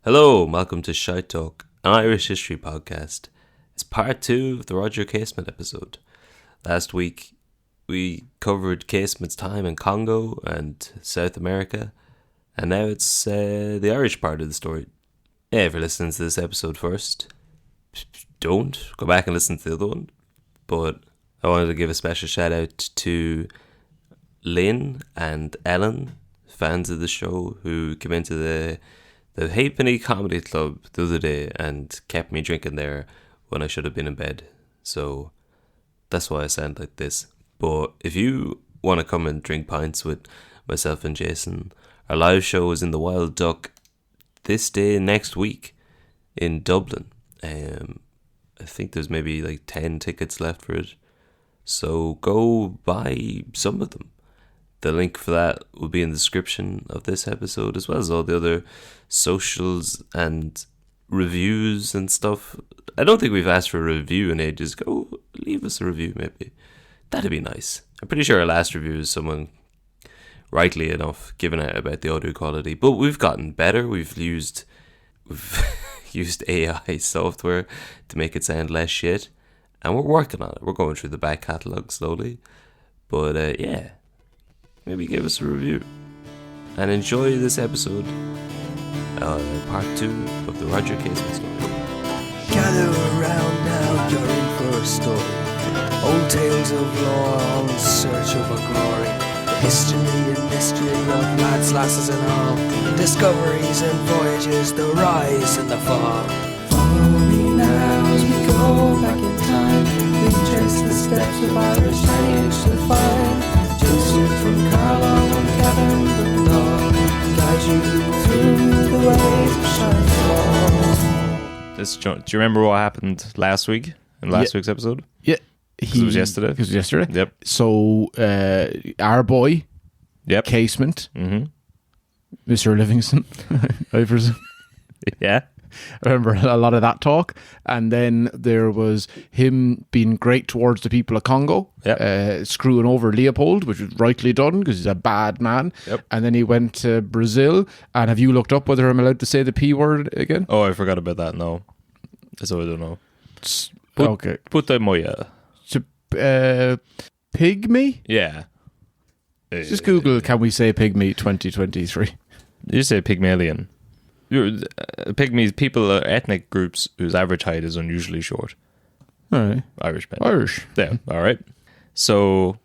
Hello, welcome to Shite Talk, an Irish history podcast. It's part 2 of the Roger Casement episode. Last week, we covered Casement's time in Congo and South America, and now it's the Irish part of the story. Yeah, if you're listening to this episode first, don't go back and listen to the other one. But I wanted to give a special shout out to Lynn and Ellen, fans of the show, who came into the Halfpenny Comedy Club the other day and kept me drinking there when I should have been in bed. So that's why I sound like this. But if you want to come and drink pints with myself and Jason, our live show is in the Wild Duck this day next week in Dublin. I think there's maybe like 10 tickets left for it. So go buy some of them. The link for that will be in the description of this episode, as well as all the other socials and reviews and stuff. I don't think we've asked for a review in ages. Go leave us a review, maybe. That'd be nice. I'm pretty sure our last review is someone, rightly enough, giving out about the audio quality. But we've gotten better. We've used AI software to make it sound less shit. And we're working on it. We're going through the back catalogue slowly. But yeah. Maybe give us a review. And enjoy this episode, part 2 of the Roger Casement story. Gather around now, you're in for a story. Old tales of lore, all in search of a glory. The history and mystery of lads, lasses and all. Discoveries and voyages, the rise and the fall. Follow me now as we go back in time. We trace the steps of Irish lineage to find. Joseph from Carlisle and Gavin the dog guide you through the ways of Shine. Do you remember what happened last week in last week's episode? Yeah, it was yesterday. It was yesterday. Yep. So our boy, Casement, Mr. Livingston, I presume. Yeah. I remember a lot of that talk, and then there was him being great towards the people of Congo, screwing over Leopold, which was rightly done because he's a bad man. And then he went to Brazil. And have you looked up whether I'm allowed to say the P word again? Oh, I forgot about that. No, so I don't know. Okay, Puta moya. Pygmy. Yeah. Just Google. Can we say pygmy 2023? You say Pygmalion. Pygmies, people are ethnic groups whose average height is unusually short. All right. Irish men. Irish. Yeah, all right. So,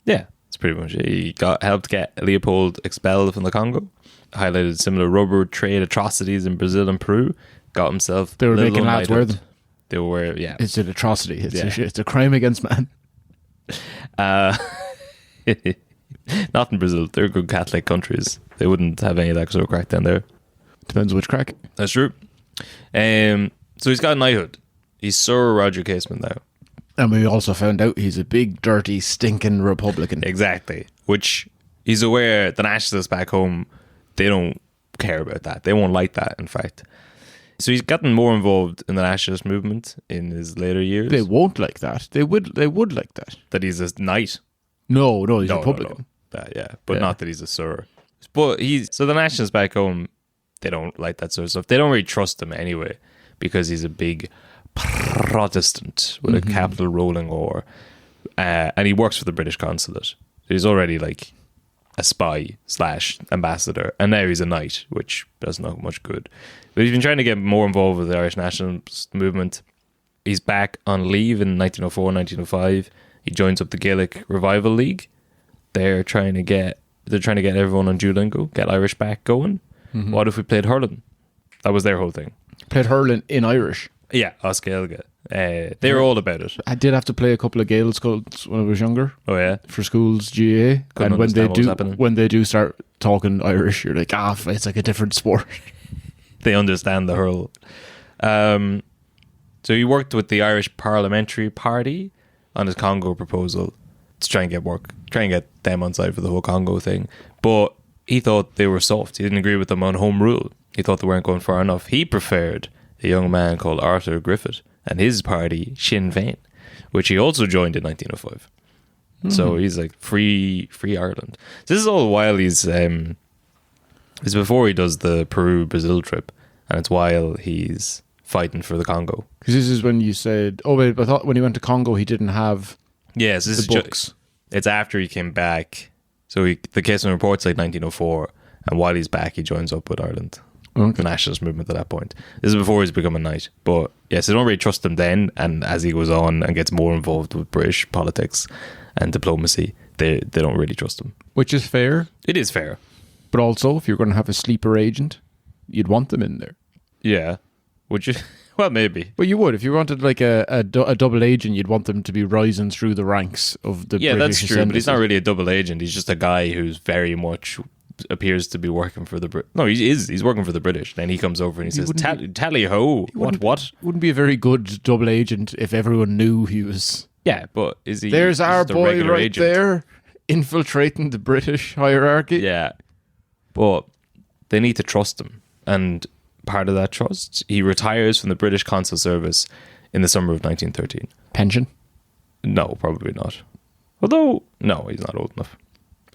yeah, that's pretty much it. He helped get Leopold expelled from the Congo, highlighted similar rubber trade atrocities in Brazil and Peru, got himself... They were making lads wear them. They were, yeah. It's an atrocity. It's a crime against man. Not in Brazil. They're good Catholic countries. They wouldn't have any of that sort of crack down there. Depends which crack. That's true. So he's got a knighthood. He's Sir Roger Casement now. And we also found out he's a big, dirty, stinking Republican. Exactly. Which he's aware the nationalists back home, they don't care about that. They won't like that, in fact. So he's gotten more involved in the nationalist movement in his later years. They won't like that. They would like that. That he's a knight. No, he's a Republican. No. But not that he's a Sir. But so the nationalists back home, they don't like that sort of stuff. They don't really trust him anyway because he's a big Protestant with a capital rolling R. And he works for the British consulate. He's already like a spy / ambassador. And now he's a knight, which does not much good. But he's been trying to get more involved with the Irish nationalist movement. He's back on leave in 1904, 1905. He joins up the Gaelic Revival League. They're trying to get everyone on Duolingo, get Irish back going. What if we played hurling? That was their whole thing. Played hurling in Irish? Yeah, Os Gaeilge. They were all about it. I did have to play a couple of Gael schools when I was younger. Oh yeah? For schools, GA. Couldn't And when they do start talking Irish, you're like, it's like a different sport. They understand the hurl. So he worked with the Irish Parliamentary Party on his Congo proposal to try and get them on side for the whole Congo thing. But he thought they were soft. He didn't agree with them on home rule. He thought they weren't going far enough. He preferred a young man called Arthur Griffith and his party, Sinn Féin, which he also joined in 1905. So he's like free Ireland. This is all while he's before he does the Peru-Brazil trip. and it's while he's fighting for the Congo. Because this is when you said, oh wait, I thought when he went to Congo he didn't have Yes, this the is books. It's after he came back. So the Casement report's like 1904, and while he's back, he joins up with Ireland, the nationalist movement at that point. This is before he's become a knight. But yes, they don't really trust him then, and as he goes on and gets more involved with British politics and diplomacy, they don't really trust him. Which is fair. It is fair. But also, if you're going to have a sleeper agent, you'd want them in there. Yeah. Would you? Well, maybe. Well, you would. If you wanted like a double agent, you'd want them to be rising through the ranks of the Yeah, British that's true. But he's not ascendancy. really a double agent. He's just a guy who's very much appears to be working for the Brit. No, he is. He's working for the British. Then he comes over and he says, "Tally ho! What? Wouldn't be a very good double agent if everyone knew he was... Yeah, but is he? There's he's our just a boy regular right agent. there, infiltrating the British hierarchy. Yeah, but they need to trust him, and part of that trust, he retires from the British consul service in the summer of 1913. Pension? No, probably not. Although, no, he's not old enough.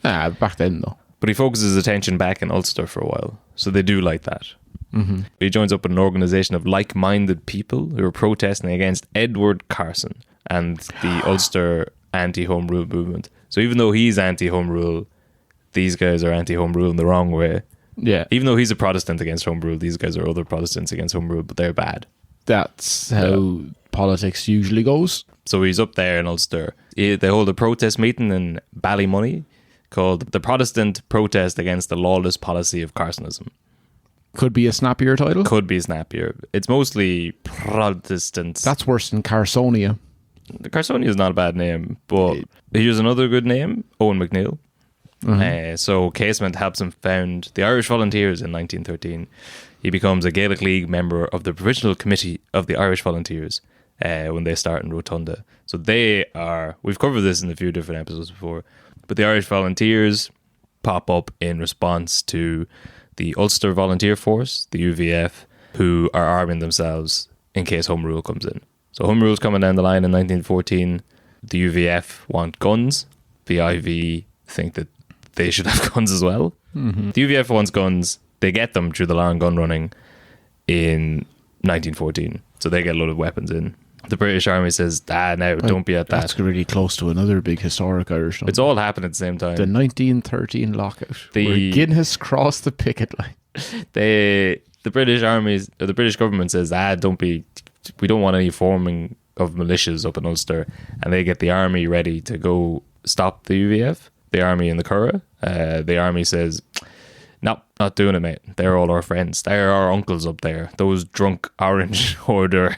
Back then though. But he focuses his attention back in Ulster for a while, so they do like that. Mm-hmm. He joins up with an organisation of like-minded people who are protesting against Edward Carson and the Ulster anti-Home Rule movement. So even though he's anti-Home Rule, these guys are anti-Home Rule in the wrong way. Yeah. Even though he's a Protestant against Home Rule, these guys are other Protestants against Home Rule, but they're bad. That's how politics usually goes. So he's up there in Ulster. They hold a protest meeting in Ballymoney called the Protestant Protest Against the Lawless Policy of Carsonism. Could be a snappier title. Could be snappier. It's mostly Protestants. That's worse than Carsonia. Carsonia is not a bad name, but here's another good name, Owen McNeill. So Casement helps him found the Irish Volunteers in 1913. He becomes a Gaelic League member of the Provisional Committee of the Irish Volunteers when they start in Rotunda. So they are, we've covered this in a few different episodes before, but the Irish Volunteers pop up in response to the Ulster Volunteer Force, the UVF, who are arming themselves in case Home Rule comes in. So Home Rule's coming down the line in 1914. The UVF want guns. The IV think that they should have guns as well. Mm-hmm. The UVF wants guns. They get them through the Larn gun running in 1914. So they get a lot of weapons in. The British Army says, don't be at that. That's really close to another big historic Irish one. It's all happening at the same time. The 1913 lockout. The- Where Guinness crossed the picket line. The British armies, or the British government says, we don't want any forming of militias up in Ulster, and they get the army ready to go stop the UVF, the army in the Curragh. The army says, no, not doing it, mate. They're all our friends. They're our uncles up there. Those drunk orange hoarder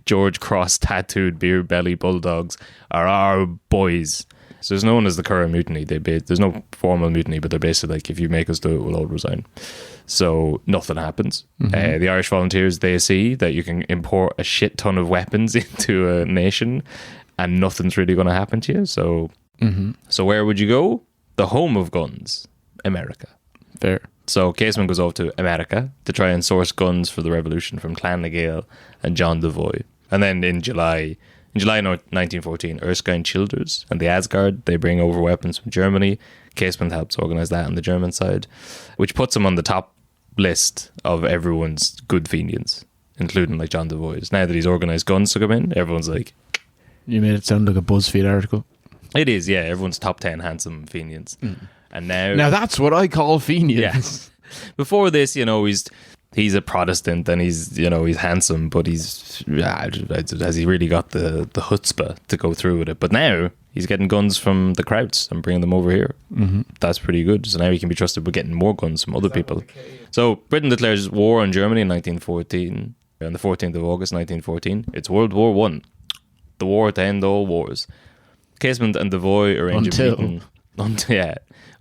George Cross tattooed beer belly bulldogs are our boys. So it's known as the Curragh Mutiny. There's no formal mutiny, but they're basically like, if you make us do it, we'll all resign. So nothing happens. Mm-hmm. The Irish Volunteers, they see that you can import a shit ton of weapons into a nation and nothing's really going to happen to you. So, So where would you go? The home of guns, America. There. So Casement goes off to America to try and source guns for the revolution from Clan na Gael and John Devoy. And then in July 1914, Erskine Childers and the Asgard, they bring over weapons from Germany. Casement helps organise that on the German side, which puts him on the top list of everyone's good Fenians, including like John Devoy's. Now that he's organised guns to come in, everyone's like... You made it sound like a BuzzFeed article. It is, yeah. Everyone's top 10 handsome Fenians. And now that's what I call Fenians. Yeah. Before this, he's a Protestant and he's handsome, but has he really got the chutzpah to go through with it? But now he's getting guns from the Krauts and bringing them over here. Mm-hmm. That's pretty good. So now he can be trusted with getting more guns from other people. So Britain declares war on Germany in 1914. On the 14th of August 1914, it's World War One, the war to end all wars. Casement and Devoy arrange a meeting.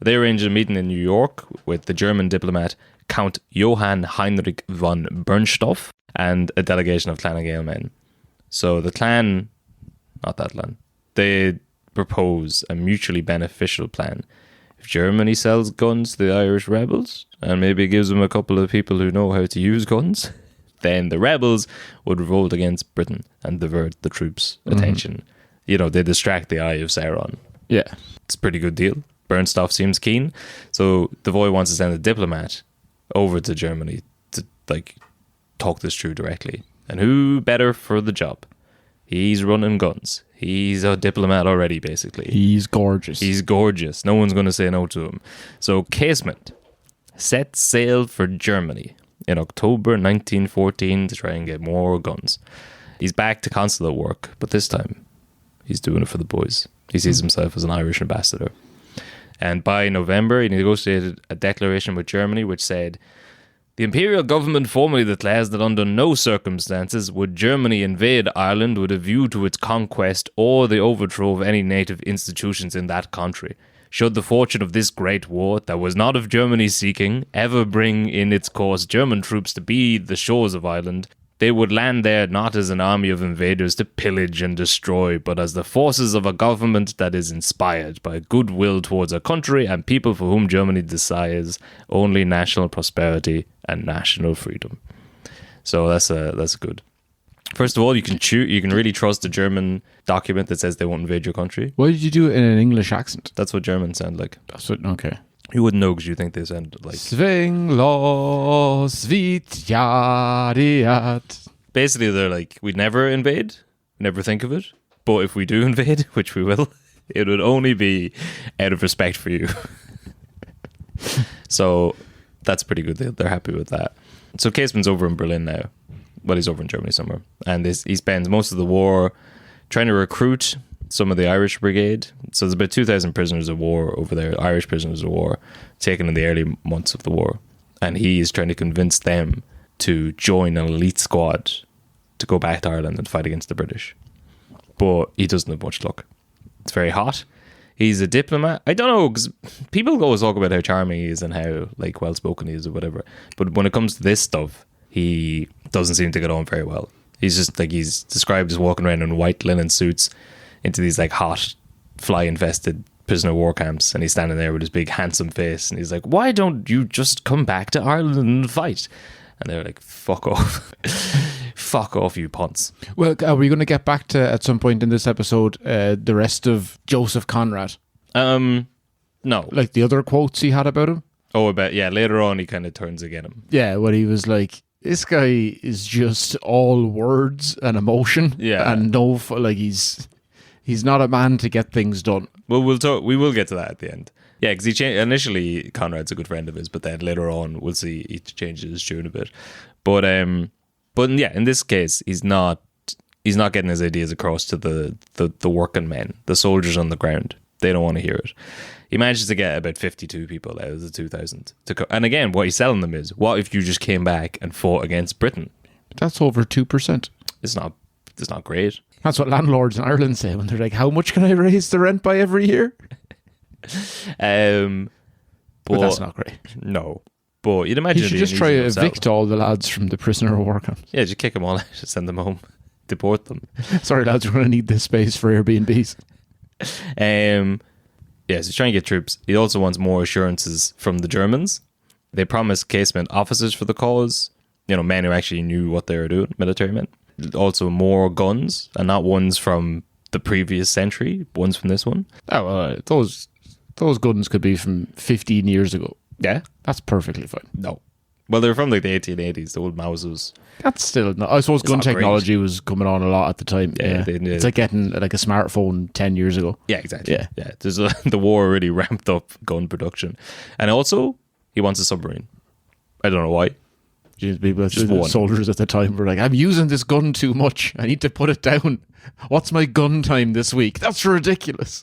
They arranged a meeting in New York with the German diplomat Count Johann Heinrich von Bernstorff and a delegation of Clan na Gael men. So the clan, not that clan, they propose a mutually beneficial plan. If Germany sells guns to the Irish rebels and maybe gives them a couple of people who know how to use guns, then the rebels would revolt against Britain and divert the troops' attention. They distract the eye of Sauron. Yeah. It's a pretty good deal. Bernstorff seems keen. So Devoy wants to send a diplomat over to Germany to talk this through directly. And who better for the job? He's running guns. He's a diplomat already, basically. He's gorgeous. He's gorgeous. No one's going to say no to him. So Casement set sail for Germany in October 1914 to try and get more guns. He's back to consulate work, but this time he's doing it for the boys. He sees himself as an Irish ambassador. And by November, he negotiated a declaration with Germany which said, the imperial government formally declares that under no circumstances would Germany invade Ireland with a view to its conquest or the overthrow of any native institutions in that country. Should the fortune of this great war, that was not of Germany's seeking, ever bring in its course German troops to beat the shores of Ireland, they would land there not as an army of invaders to pillage and destroy, but as the forces of a government that is inspired by goodwill towards a country and people for whom Germany desires only national prosperity and national freedom. So that's good. First of all, you can really trust a German document that says they won't invade your country. Why did you do it in an English accent? That's what Germans sound like. That's what, okay. You wouldn't know because you think they sound like... Sving los vitjariat. Basically, they're like, we'd never invade, never think of it. But if we do invade, which we will, it would only be out of respect for you. So that's pretty good. They're happy with that. So Casement's over in Berlin now. Well, he's over in Germany somewhere. And he spends most of the war trying to recruit some of the Irish brigade. So there's about 2,000 prisoners of war over there, Irish prisoners of war, taken in the early months of the war. And he is trying to convince them to join an elite squad to go back to Ireland and fight against the British. But he doesn't have much luck. It's very hot. He's a diplomat. I don't know, because people always talk about how charming he is and how like well-spoken he is or whatever. But when it comes to this stuff, he doesn't seem to get on very well. He's just like, he's described as walking around in white linen suits into these like hot, fly-infested prisoner of war camps, and he's standing there with his big handsome face, and he's like, why don't you just come back to Ireland and fight? And they're like, fuck off. Fuck off, you punts. Well, are we going to get back to, at some point in this episode, the rest of Joseph Conrad? No. Like the other quotes he had about him? Oh, I bet, yeah, later on he kind of turns against him. Yeah, when he was like, this guy is just all words and emotion. Yeah. And no, like he's not a man to get things done. Well, we will get to that at the end. Yeah, because initially Conrad's a good friend of his, but then later on we'll see he changes his tune a bit. But yeah, in this case, he's not getting his ideas across to the working men, the soldiers on the ground. They don't want to hear it. He manages to get about 52 people out of the 2,000 to go. And again, what he's selling them is, what if you just came back and fought against Britain? That's over 2%. It's not great. That's what landlords in Ireland say when they're like, how much can I raise the rent by every year? But that's not great. No. But you'd imagine you should just try to evict all the lads from the prisoner of war camps. Yeah, just kick them all out, send them home, deport them. Sorry lads, we're going to need this space for Airbnbs. Yeah, so he's trying to get troops. He also wants more assurances from the Germans. They promised Casement officers for the cause, men who actually knew what they were doing, military men. Also more guns, and not ones from the previous century, ones from this one. Oh, those guns could be from 15 years ago. Yeah? That's perfectly fine. No. Well, they were from like the 1880s, the old Mausers. That's still not, I suppose gun technology was coming on a lot at the time. Yeah. It's like getting like a smartphone 10 years ago. Yeah, exactly. Yeah. The war really ramped up gun production. And also, he wants a submarine. I don't know why. People, soldiers at the time were like, I'm using this gun too much. I need to put it down. What's my gun time this week? That's ridiculous.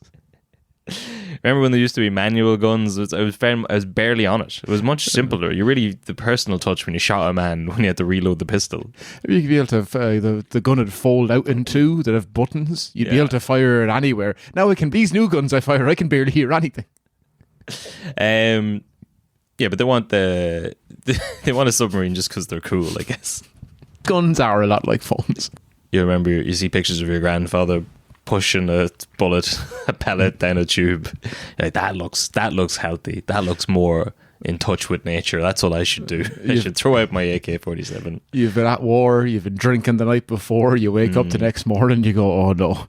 Remember when there used to be manual guns? I was barely on it. It was much simpler. You really, the personal touch when you shot a man, when you had to reload the pistol. You could be able to have, the gun would fold out in two that have buttons. You'd be able to fire it anywhere. Now these new guns I fire, I can barely hear anything. Yeah, but they want they want a submarine just because they're cool, I guess. Guns are a lot like phones. You remember, you see pictures of your grandfather pushing a pellet down a tube. Like, that looks healthy. That looks more in touch with nature. That's what I should do. I should throw out my AK-47. You've been at war. You've been drinking the night before. You wake up the next morning. You go, oh no,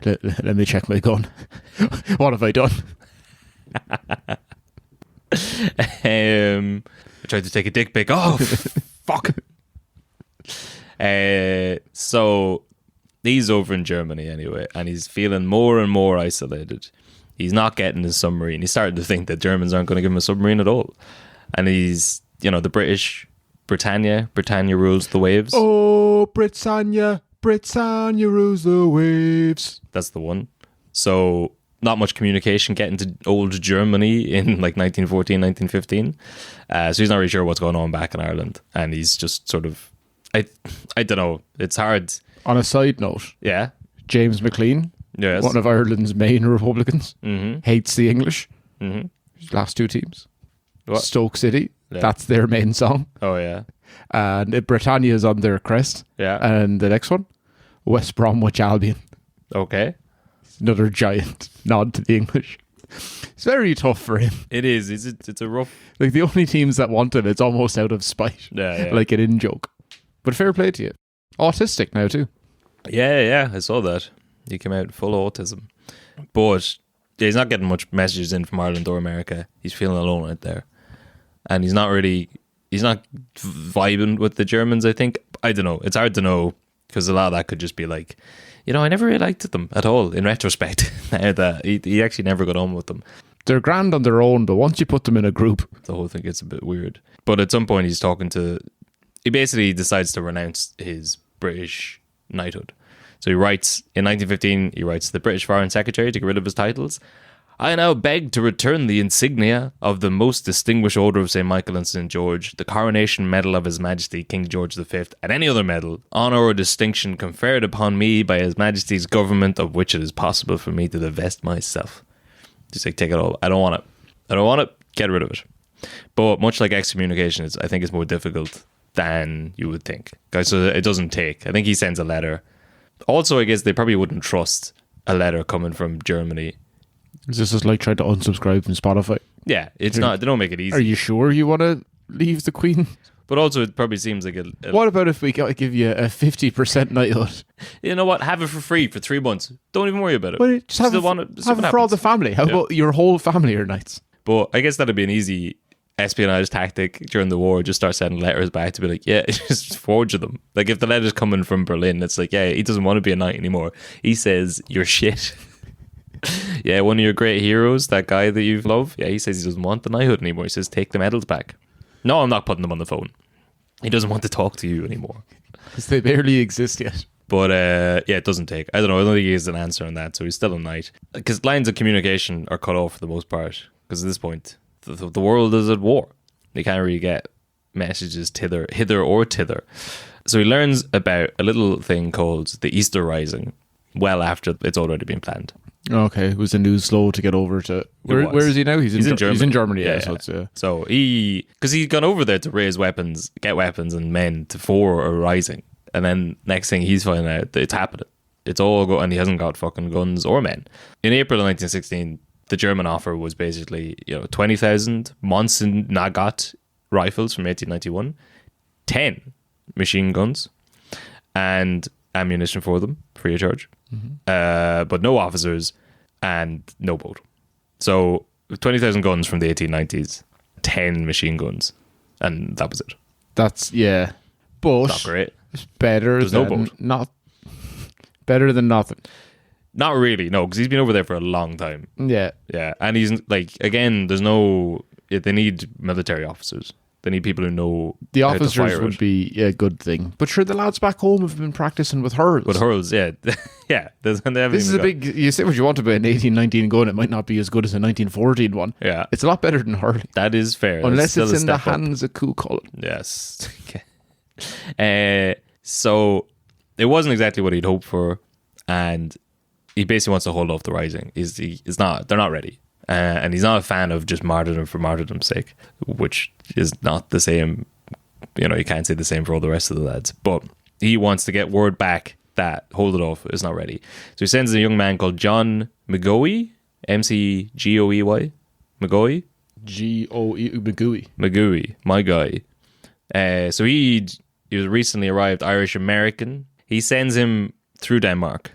let me check my gun. What have I done? I tried to take a dick pic. Oh, fuck. So he's over in Germany anyway, and he's feeling more and more isolated. He's not getting his submarine. He's starting to think that Germans aren't going to give him a submarine at all. And he's, the British, Britannia rules the waves. Oh, Britannia rules the waves. That's the one. So not much communication getting to old Germany in like 1914, 1915. So he's not really sure what's going on back in Ireland. And he's just sort of, I don't know. It's hard. On a side note, Yeah. James McLean, Yes. one of Ireland's main Republicans, hates the English. Mm-hmm. Last two teams. What? Stoke City. Yeah. That's their main song. Oh, yeah. And Britannia is on their crest. Yeah. And the next one, West Bromwich Albion. Okay. Another giant nod to the English. It's very tough for him. It is. It's a rough... Like the only teams that want him, it's almost out of spite. Yeah. Like an in-joke. But fair play to you. Autistic now too. Yeah. I saw that. He came out full of autism. But he's not getting much messages in from Ireland or America. He's feeling alone out there. And he's not vibing with the Germans, I think. I don't know. It's hard to know because a lot of that could just be like, I never really liked them at all in retrospect. That he actually never got on with them. They're grand on their own, but once you put them in a group, The whole thing gets a bit weird. But at some point he basically decides to renounce his British knighthood. So he writes, in 1915, he writes to the British Foreign Secretary to get rid of his titles. I now beg to return the insignia of the most distinguished order of St. Michael and St. George, the coronation medal of His Majesty King George V, and any other medal, honour or distinction conferred upon me by His Majesty's government of which it is possible for me to divest myself. Just like, take it all. I don't want it. Get rid of it. But much like excommunication, I think it's more difficult than you would think. Guys, so it doesn't take. I think he sends a letter. Also, I guess they probably wouldn't trust a letter coming from Germany. this is like trying to unsubscribe from Spotify. Yeah, it's not. They don't make it easy. Are you sure you want to leave the Queen? But also, it probably seems like a What about if we give you a 50% knighthood? you know what? Have it for free for 3 months. Don't even worry about it. Well, just have Still it, want it, see have what it for all happens. the family. How about your whole family are knights? But I guess that'd be an easy espionage tactic during the war. Just start sending letters back to be like, yeah, just forge them. Like if the letter's coming from Berlin, it's like, yeah, he doesn't want to be a knight anymore. He says you're shit. Yeah, one of your great heroes, that guy that you love, yeah, he says he doesn't want the knighthood anymore. He says take the medals back. No, I'm not putting them on the phone. He doesn't want to talk to you anymore. Because they barely exist yet. But yeah, it doesn't take. I don't know. I don't think he has an answer on that. So he's still a knight. Because lines of communication are cut off for the most part. Because at this point, the world is at war. They can't really get messages hither or thither. So he learns about a little thing called the Easter Rising well after it's already been planned. Okay, was the news slow to get over to... Where is he now? He's in Germany. He's in Germany, yeah. So because he's gone over there to raise weapons, get weapons and men for a rising. And then next thing he's finding out that it's happening. It's all and he hasn't got fucking guns or men. In April of 1916, the German offer was basically 20,000 Monson Nagant rifles from 1891, 10 machine guns, and ammunition for them free of charge. But no officers and no boat. So 20,000 guns from the 1890s, 10 machine guns, and that was it. That's but not great. It's better There's than no boat. not better than nothing. Not really, no, because he's been over there for a long time. Yeah, And he's like, again, they need military officers. They need people who know the how to officers fire would it. be a good thing. But sure, the lads back home have been practicing with hurls. With hurls, yeah. Yeah. This is a big... You say what you want about an 1819 gun, it might not be as good as a 1914 one. Yeah. It's a lot better than hurling. That is fair. Unless it's in the step up. hands of Cú Chulainn. Yes. So it wasn't exactly what he'd hoped for, and he basically wants to hold off the rising. They're not ready. And he's not a fan of just martyrdom for martyrdom's sake, which is not the same. You can't say the same for all the rest of the lads. But he wants to get word back that hold it off is not ready. So he sends a young man called John McGoey, McGoey, McGoey, Magooey. McGoey, my guy. So he was recently arrived Irish American. He sends him through Denmark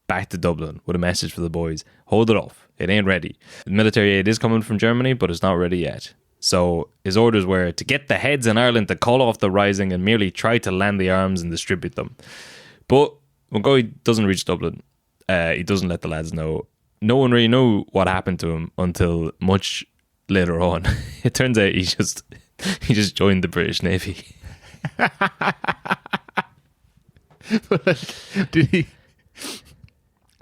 back to Dublin with a message for the boys. Hold it off. It ain't ready. The military aid is coming from Germany, but it's not ready yet. So his orders were to get the heads in Ireland to call off the rising and merely try to land the arms and distribute them. But Mogoy doesn't reach Dublin. He doesn't let the lads know. No one really knew what happened to him until much later on. It turns out he just joined the British Navy. Did he?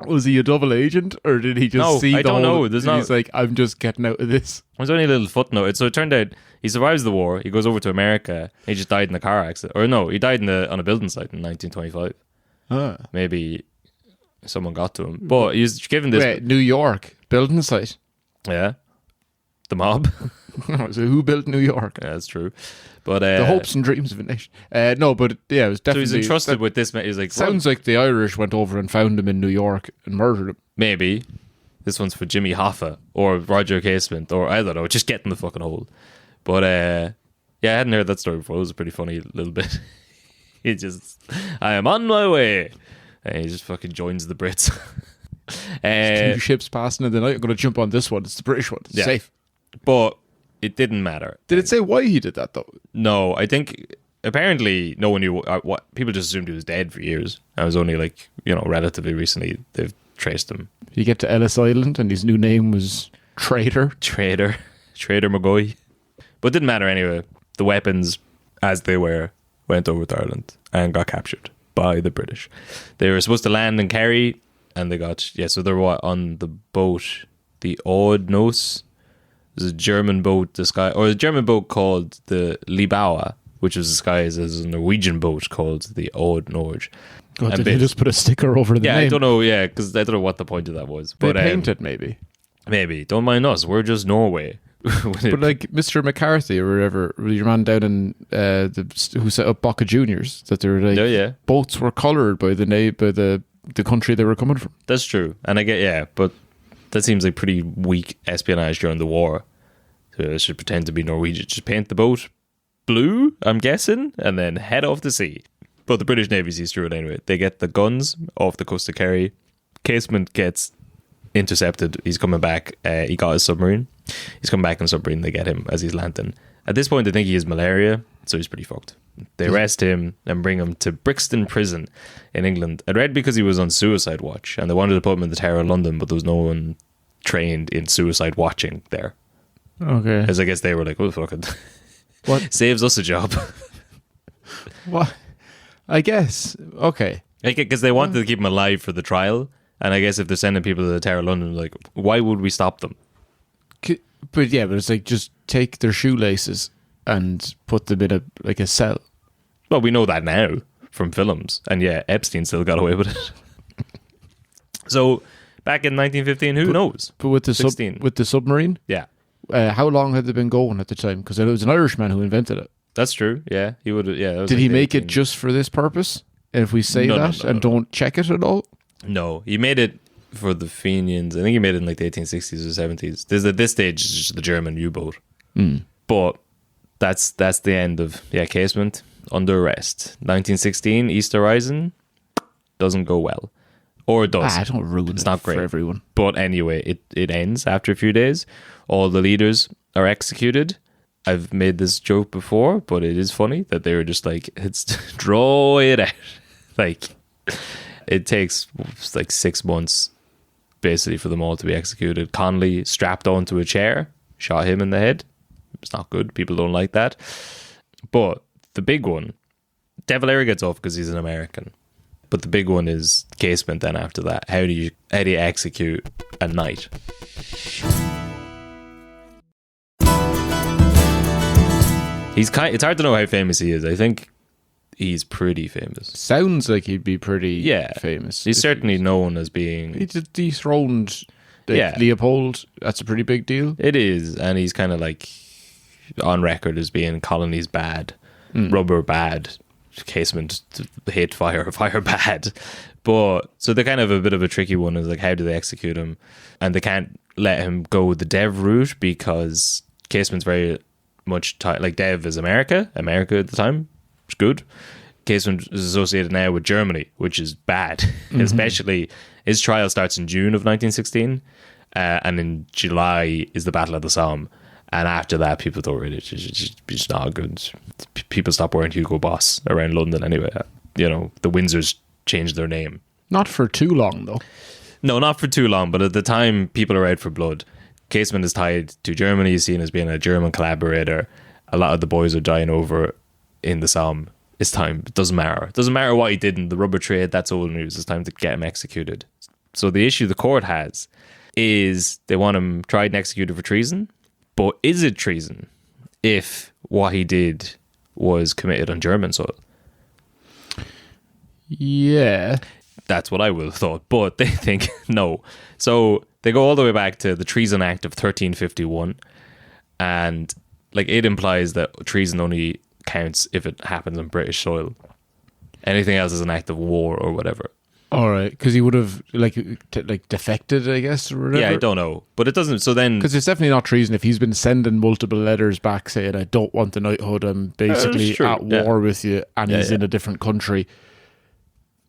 Was he a double agent, or did he just see? I don't know. He's like, I'm just getting out of this. There's only a little footnote. So it turned out he survives the war. He goes over to America. He just died in a car accident, or no, he died on a building site in 1925. Maybe someone got to him, but he's given this. Wait, New York building site. Yeah, the mob. So who built New York? Yeah, that's true. But the hopes and dreams of a nation. No, but yeah, it was definitely. So he's entrusted with this. He's like, sounds like the Irish went over and found him in New York and murdered him. Maybe this one's for Jimmy Hoffa or Roger Casement or I don't know. Just get in the fucking hole. But yeah, I hadn't heard that story before. It was a pretty funny little bit. I am on my way. And he just fucking joins the Brits. 2 ships passing in the night. I'm going to jump on this one. It's the British one. It's safe. But it didn't matter. Did it say why he did that, though? No, I think apparently no one knew what. People just assumed he was dead for years. I was only relatively recently they've traced him. You get to Ellis Island and his new name was Trader McGoy. But it didn't matter anyway. The weapons, as they were, went over to Ireland and got captured by the British. They were supposed to land in Kerry, and they got so they were on the boat, the Odd Nose. There's a German boat a German boat called the Libauer, which was disguised as a Norwegian boat called the Odd Norge. God, did they just put a sticker over the name? I don't know, because I don't know what the point of that was. They painted, maybe. Maybe. Don't mind us, we're just Norway. But like Mr. McCarthy or whatever, your man down in who set up Boca Juniors, that they were like boats were coloured by the country they were coming from. That's true, and I get but that seems like pretty weak espionage during the war. So they should pretend to be Norwegian, just paint the boat blue, I'm guessing, and then head off to sea. But the British Navy sees through it anyway. They get the guns off the coast of Kerry. Casement gets intercepted. He's coming back. He got his submarine. He's coming back in a submarine. They get him as he's landing. At this point, they think he has malaria, so he's pretty fucked. They arrest him and bring him to Brixton Prison in England. I read because he was on suicide watch, and they wanted to put him in the Tower of London, but there was no one trained in suicide watching there. Okay. Because I guess they were like, oh, fuck it. What? Saves us a job. What? I guess. Okay. Because they wanted to keep him alive for the trial, and I guess if they're sending people to the Tower of London, like, why would we stop them? But it's like just take their shoelaces and put them in a cell. Well, we know that now from films, and Epstein still got away with it. So back in 1915, who knows? But with the submarine, how long had they been going at the time? Because it was an Irishman who invented it. That's true. Yeah, he would. Yeah. Did he make it just for this purpose? And if we say don't check it at all, no, he made it for the Fenians. I think he made it in like the 1860s or 70s. At this stage, it's just the German U-boat. But that's the end of Casement under arrest. 1916, Easter Rising doesn't go well, or it does. I don't ruin it's not great for everyone. But anyway, it ends after a few days. All the leaders are executed. I've made this joke before, but it is funny that they were just like, it's draw it out. Like, it takes like 6 months basically for them all to be executed. Conley strapped onto a chair, shot him in the head. It's not good. People don't like that. But the big one, De Valera gets off because he's an American. But the big one is Casement then after that. How do you execute a knight? It's hard to know how famous he is. I think he's pretty famous. Sounds like he'd be pretty famous. He's certainly known as being... He dethroned Leopold. That's a pretty big deal. It is. And he's kind of like on record as being colonies bad, rubber bad, Casement hate fire bad. But so they're kind of a bit of a tricky one is like, how do they execute him? And they can't let him go the Dev route because Casement's very much like Dev is America at the time. It's good. Casement is associated now with Germany, which is bad. Especially his trial starts in June of 1916, and in July is the Battle of the Somme. And after that, people don't really, it's just not good. People stop wearing Hugo Boss around London anyway. You know, the Windsors changed their name. Not for too long, though. No, not for too long, but at the time, people are out for blood. Casement is tied to Germany. He's seen as being a German collaborator. A lot of the boys are dying over in the Somme. It's time. It doesn't matter. It doesn't matter what he did in the rubber trade. That's old news. It's time to get him executed. So the issue the court has is they want him tried and executed for treason. But is it treason if what he did was committed on German soil? Yeah. That's what I would have thought. But they think no. So they go all the way back to the Treason Act of 1351. And like it implies that treason only counts if it happens on British soil. Anything else is an act of war or whatever. All right, because he would have like defected, I guess, or whatever. Yeah, I don't know, but it doesn't. So then, because it's definitely not treason if he's been sending multiple letters back saying, "I don't want the knighthood. I'm basically at war with you," and he's in a different country.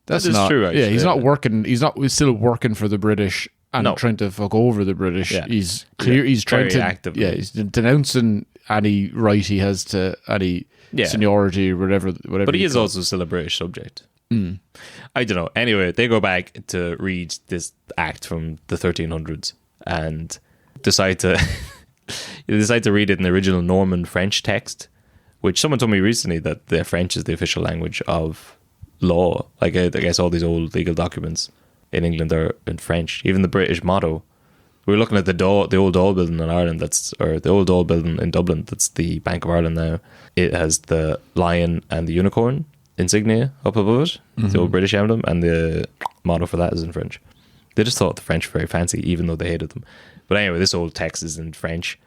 That's not true. Actually, yeah, he's not working. He's still working for the British and No. trying to fuck over the British. Yeah. He's clear. He's trying Very to actively. Yeah, he's denouncing any right he has to any seniority or whatever. But he is also still a British subject. I don't know. Anyway, they go back to read this act from the 1300s and decide to read it in the original Norman French text, which someone told me recently that the French is the official language of law. Like I guess all these old legal documents in England are in French. Even the British motto. We were looking at the old Dáil building in Ireland, or the old Dáil building in Dublin. That's the Bank of Ireland now. It has the lion and the unicorn insignia up above it, the old British emblem, and the motto for that is in French. They just thought the French were very fancy, even though they hated them. But anyway, this old text is in French,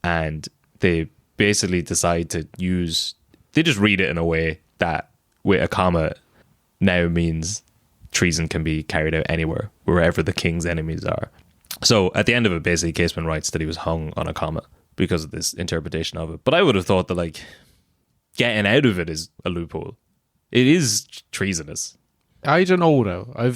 and they basically decide to they just read it in a way that with a comma now means treason can be carried out anywhere, wherever the king's enemies are. So at the end of it, basically, Casement writes that he was hung on a comma because of this interpretation of it. But I would have thought that like getting out of it is a loophole. It is treasonous. I don't know now.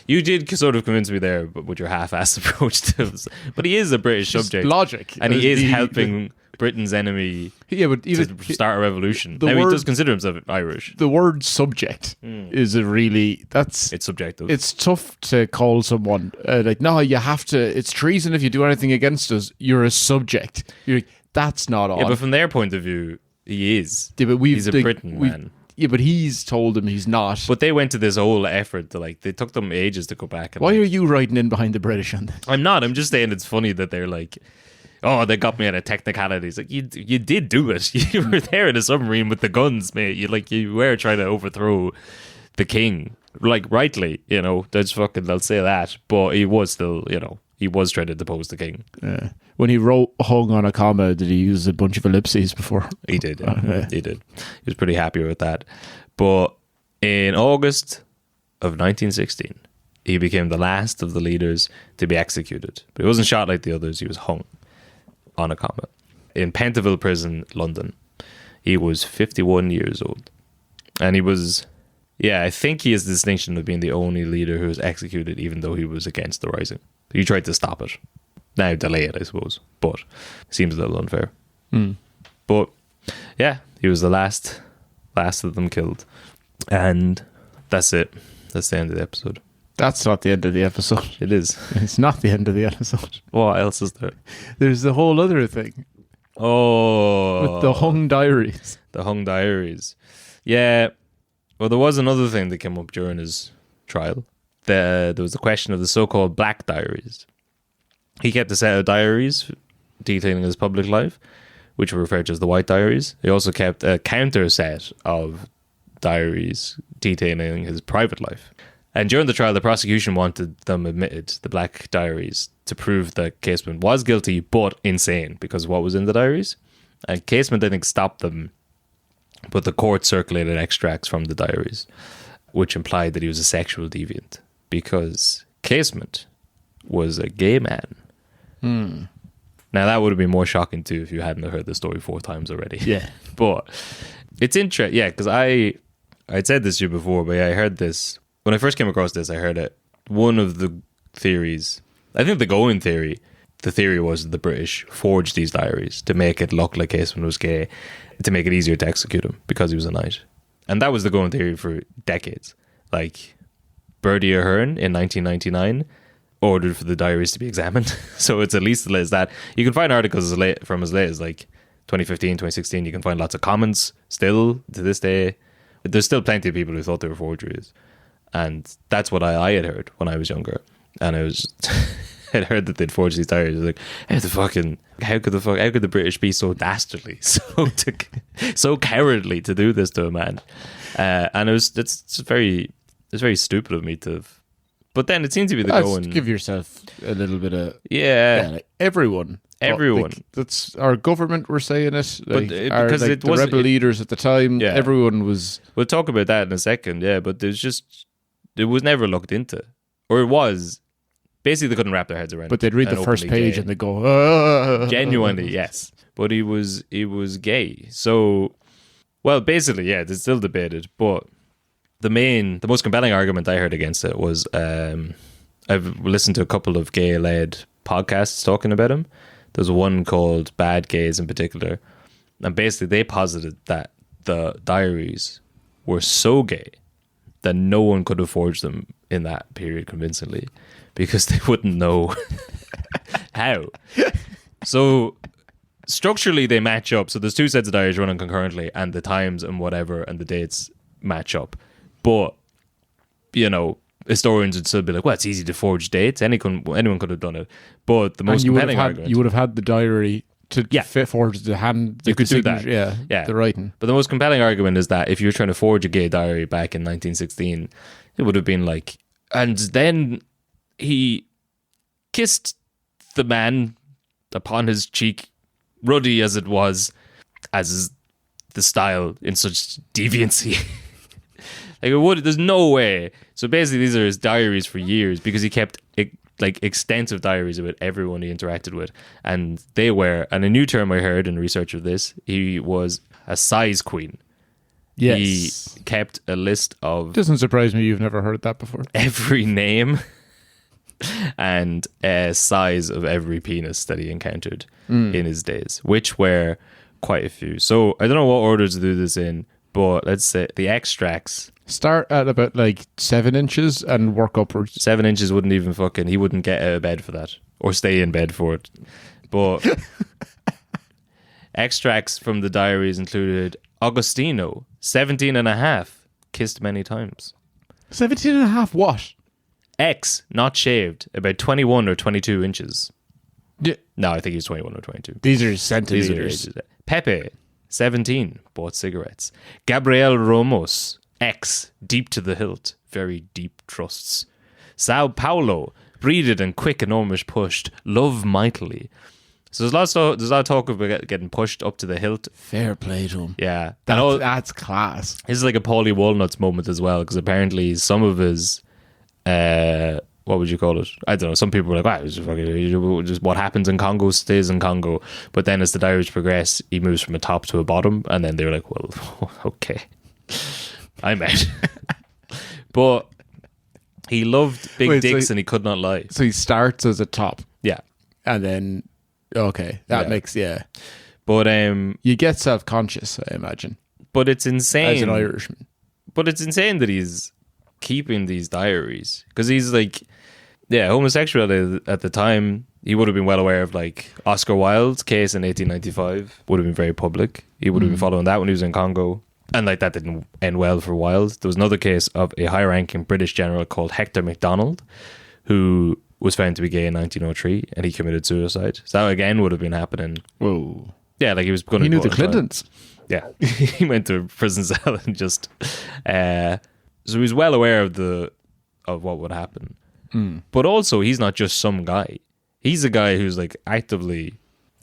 You did sort of convince me there, but with your half-assed approach to this. But he is a British subject, logic, and he is helping Britain's enemy. Yeah, but even to start a revolution. He does consider himself Irish. The word "subject" is it's subjective. It's tough to call someone like, no, you have to. It's treason if you do anything against us. You're a subject. You're like, that's not on. Yeah, but from their point of view, he is. Yeah, but he's a Briton man. Yeah, but he's told him he's not. But they went to this whole effort to they took them ages to go back. And why are you riding in behind the British on this? I'm not. I'm just saying it's funny that they're like, oh, they got me at a technicality. It's like, you did do it. You were there in a submarine with the guns, mate. You were trying to overthrow the king. Like, rightly, they'll say that. But he was still, he was trying to depose the king. When he wrote "hung on a comma," did he use a bunch of ellipses before? He did. He did. He was pretty happy with that. But in August of 1916, he became the last of the leaders to be executed. But he wasn't shot like the others. He was hung on a comma in Pentonville Prison, London. He was 51 years old. And he was, I think he has the distinction of being the only leader who was executed even though he was against the rising. He tried to stop it. Now delay it, I suppose, but it seems a little unfair. But he was the last of them killed, and that's it. That's the end of the episode. That's not the end of the episode. It is. It's not the end of the episode. What else is there? There's the whole other thing. Oh, with the hung diaries. The hung diaries. Yeah. Well, there was another thing that came up during his trial. There was the question of the so-called black diaries. He kept a set of diaries detailing his public life, which were referred to as the white diaries. He also kept a counter set of diaries detailing his private life. And during the trial, the prosecution wanted them admitted, the black diaries, to prove that Casement was guilty but insane because of what was in the diaries. And Casement, I think, stopped them, but the court circulated extracts from the diaries, which implied that he was a sexual deviant because Casement was a gay man. Now, that would have been more shocking too if you hadn't heard the story 4 times already. Yeah. But it's interesting, because I'd said this to you before, but I heard this. When I first came across this, I heard it. One of the theories, I think the going theory, the theory was that the British forged these diaries to make it look like Casement was gay, to make it easier to execute him because he was a knight. And that was the going theory for decades. Like, Bertie Ahern in 1999 ordered for the diaries to be examined. So it's at least as late as that. You can find articles from as late as like 2015, 2016. You can find lots of comments still to this day. There's still plenty of people who thought they were forgeries. And that's what I had heard when I was younger. And I was I'd heard that they'd forged these diaries. Like, how could the British be so dastardly, so cowardly to do this to a man? And it's very stupid of me to have. But then it seems to be the going. Give yourself a little bit of like everyone. Like, that's our government were saying it. Like, because the rebel leaders at the time, everyone was. We'll talk about that in a second. Yeah, but it was never looked into, or it was. Basically, they couldn't wrap their heads around it. But they'd read the first page and they go, genuinely, yes. But he was gay. So, well, basically, yeah, it's still debated. But the most compelling argument I heard against it was I've listened to a couple of gay-led podcasts talking about him. There's one called Bad Gays in particular. And basically, they posited that the diaries were so gay that no one could have forged them in that period convincingly, because they wouldn't know how. So structurally they match up. So there's two sets of diaries running concurrently, and the times and whatever and the dates match up. But, historians would still be like, well, it's easy to forge dates. Anyone could have done it. But the most compelling argument... You would have had the diary to forge the hand. You could do that. Yeah, the writing. But the most compelling argument is that if you were trying to forge a gay diary back in 1916, it would have been like... And then he kissed the man upon his cheek, ruddy as it was, as is the style in such deviancy. There's no way. So basically these are his diaries for years, because he kept extensive diaries about everyone he interacted with. And they were, and a new term I heard in research of this, he was a size queen. Yes. He kept a list of... Doesn't surprise me you've never heard that before. Every name and size of every penis that he encountered in his days, which were quite a few. So I don't know what order to do this in, but let's say the extracts... Start at about 7 inches and work upwards. 7 inches wouldn't even he wouldn't get out of bed for that, or stay in bed for it. But extracts from the diaries included Augustino, 17 and a half, kissed many times. 17 and a half what? X, not shaved, about 21 or 22 inches. Yeah. No, I think he was 21 or 22. These are centimeters. These are Pepe, 17, bought cigarettes. Gabriel Ramos, X, deep to the hilt, very deep trusts. Sao Paulo, breeded and quick, enormous pushed, love mightily. So there's a lot of talk about getting pushed up to the hilt. Fair play to him. Yeah. That's class. This is like a Paulie Walnuts moment as well, because apparently some of his... what would you call it? I don't know. Some people were like, wow, just what happens in Congo stays in Congo. But then as the diaries progress, he moves from a top to a bottom. And then they were like, well, okay. I'm out. But he loved big dicks and he could not lie. So he starts as a top. Yeah. And then, okay, that makes, But you get self-conscious, I imagine. But it's insane. As an Irishman. But it's insane that he's keeping these diaries, because he's homosexuality at the time. He would have been well aware of Oscar Wilde's case in 1895. Would have been very public. He would have been following that when he was in Congo, and that didn't end well for Wilde. There was another case of a high-ranking British general called Hector MacDonald, who was found to be gay in 1903, and he committed suicide. So that again would have been happening. Whoa. Yeah, he was going to... He knew the Clintons. Yeah. He went to a prison cell and just... so he was well aware of what would happen. But also, he's not just some guy. He's a guy who's actively...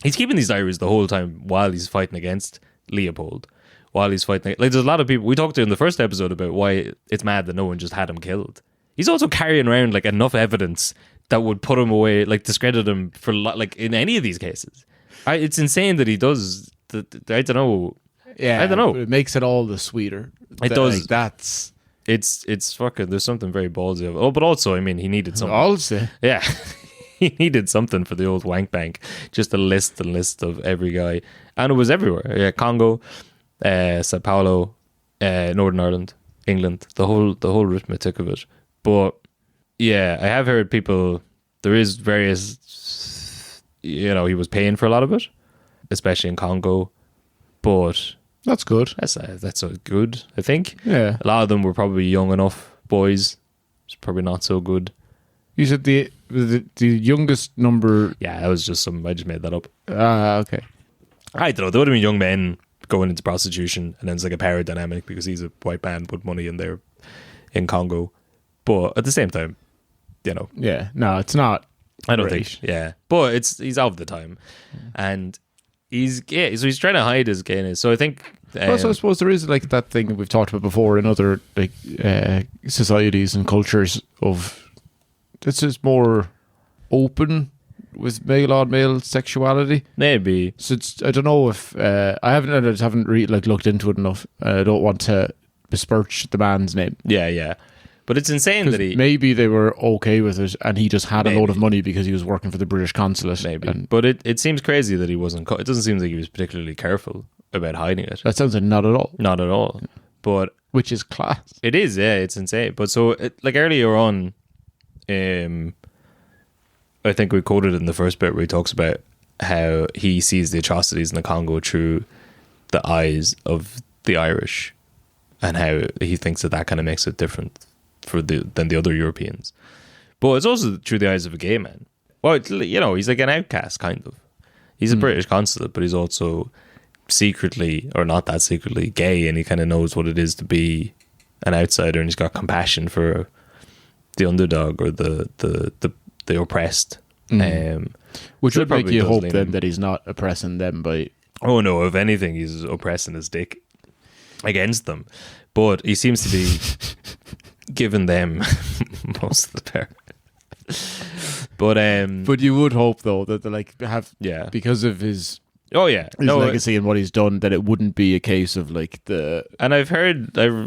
He's keeping these diaries the whole time while he's fighting against Leopold. While he's fighting... there's a lot of people... We talked in the first episode about why it's mad that no one just had him killed. He's also carrying around enough evidence that would put him away, discredit him for in any of these cases. It's insane that he does. I don't know. Yeah, I don't know. It makes it all the sweeter. It does. That's... It's fucking... There's something very ballsy of it. Oh, but also, he needed something. Also. Yeah. he needed something for the old wank bank. Just a list of every guy. And it was everywhere. Yeah, Congo, Sao Paulo, Northern Ireland, England, the whole arithmetic of it. But yeah, I have heard people, there is various, he was paying for a lot of it, especially in Congo. But That's good. that's good, I think. Yeah. A lot of them were probably young enough boys. It's probably not so good. You said the youngest number. Yeah, that was just I just made that up. Okay. I don't know. There would have been young men going into prostitution, and then it's like a power dynamic because he's a white man, put money in there in Congo. But at the same time, Yeah. No, it's not. I don't great. think. Yeah, but he's of the time, and he's gay, so he's trying to hide his gayness. So I think. Also, I suppose there is like that thing we've talked about before in other like societies and cultures of it's just more open with male on male sexuality. Maybe. So I don't know if I just haven't really like looked into it enough. I don't want to besmirch the man's name. Yeah. But it's insane that he maybe they were okay with it, and he just had Maybe. a load of money because he was working for the British consulate. maybe. And But it seems crazy that he wasn't. It doesn't seem like he was particularly careful about hiding it. that sounds like not at all. Not at all. But Which is class. it is, yeah, it's insane. But so, like earlier on, I think we quoted in the first bit where he talks about how he sees the atrocities in the Congo through the eyes of the Irish, and how he thinks that kind of makes it different than the other Europeans. But it's also through the eyes of a gay man. Well, he's like an outcast, kind of. He's a British consulate, but he's also secretly, or not that secretly, gay, and he kind of knows what it is to be an outsider, and he's got compassion for the underdog or the oppressed. Which so would it make probably you does hope lean then in. that he's not oppressing them by. Oh no, if anything, he's oppressing his dick against them. But he seems to be giving them most of the power. But you would hope though that they like have Yeah. because of his Oh yeah, legacy and what he's done, that it wouldn't be a case of like the. And I've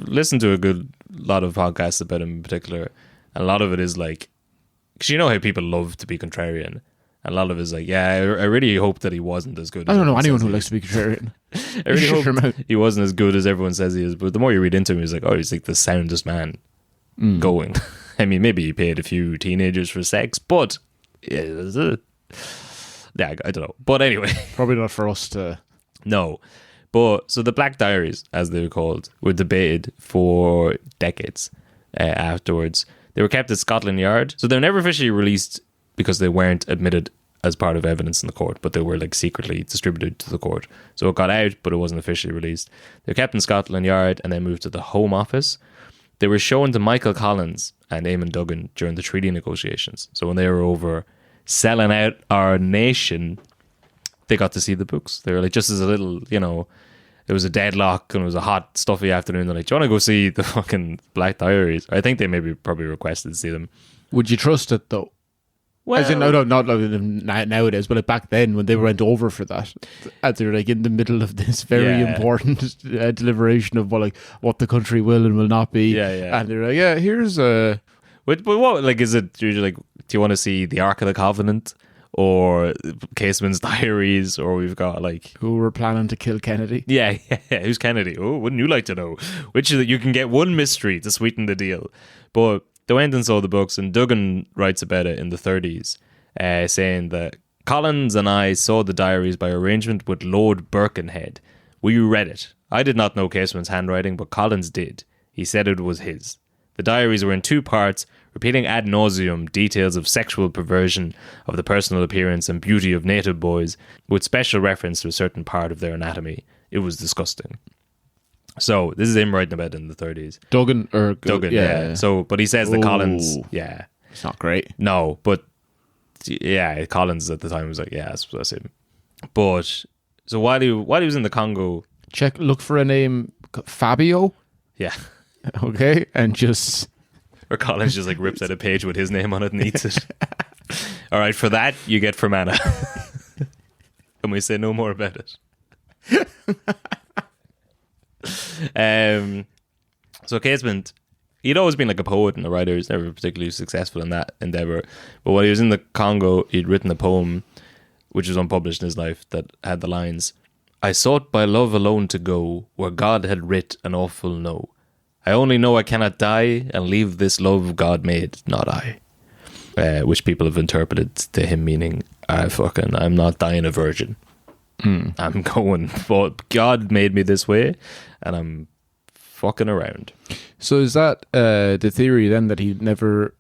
listened to a good lot of podcasts about him in particular, and a lot of it is like, because you know how people love to be contrarian, and a lot of it is like, yeah, I really hope that he wasn't as good. I as don't know everyone anyone says who he likes to be contrarian. is. I really Shut your hope mouth. he wasn't as good as everyone says he is. But the more you read into him, he's like, oh, he's like the soundest man going. I mean, maybe he paid a few teenagers for sex, but yeah, I don't know. But anyway. Probably not for us to. No. But so the Black Diaries, as they were called, were debated for decades afterwards. They were kept at Scotland Yard. So they were never officially released because they weren't admitted as part of evidence in the court, but they were like secretly distributed to the court. So it got out, but it wasn't officially released. They were kept in Scotland Yard and then moved to the Home Office. They were shown to Michael Collins and Eamon Duggan during the treaty negotiations. So when they were over selling out our nation, they got to see the books. They were like, just as a little, it was a deadlock and it was a hot, stuffy afternoon. They're like, do you want to go see the fucking Black Diaries? I think they probably requested to see them. Would you trust it though? Well, As in, no, not like nowadays, but like back then when they went over for that, and they were like in the middle of this very Yeah. important deliberation of what the country will and will not be. Yeah. And they're like, yeah, here's a. But what, like, is it usually like, do you want to see the Ark of the Covenant or Casement's Diaries, or we've got like, Who were planning to kill Kennedy? yeah, who's Kennedy? Oh, wouldn't you like to know? Which is, you can get one mystery to sweeten the deal. But they went and saw the books, and Duggan writes about it in the 30s, saying that Collins and I saw the diaries by arrangement with Lord Birkenhead. We read it. I did not know Casement's handwriting, but Collins did. He said it was his. The diaries were in 2 parts, repeating ad nauseum details of sexual perversion, of the personal appearance and beauty of native boys, with special reference to a certain part of their anatomy. It was disgusting. So, this is him writing about it in the 30s. Duggan, Yeah. So, but he says that Collins, Ooh. yeah. It's not great. No, but yeah, Collins at the time was like, yeah, that's him. But, so while he was in the Congo, Look for a name, Fabio, yeah. okay, and just. Or Collins just like rips out a page with his name on it and eats it. All right, for that, you get Fermanagh. And we say no more about it. So Casement, he'd always been like a poet and a writer. He's never particularly successful in that endeavor. But when he was in the Congo, he'd written a poem, which was unpublished in his life, that had the lines, "I sought by love alone to go, where God had writ an awful no. I only know I cannot die, and leave this love God made, not I." Which people have interpreted to him meaning, I'm not dying a virgin. I'm going, but God made me this way, and I'm fucking around. So is that the theory then, that he never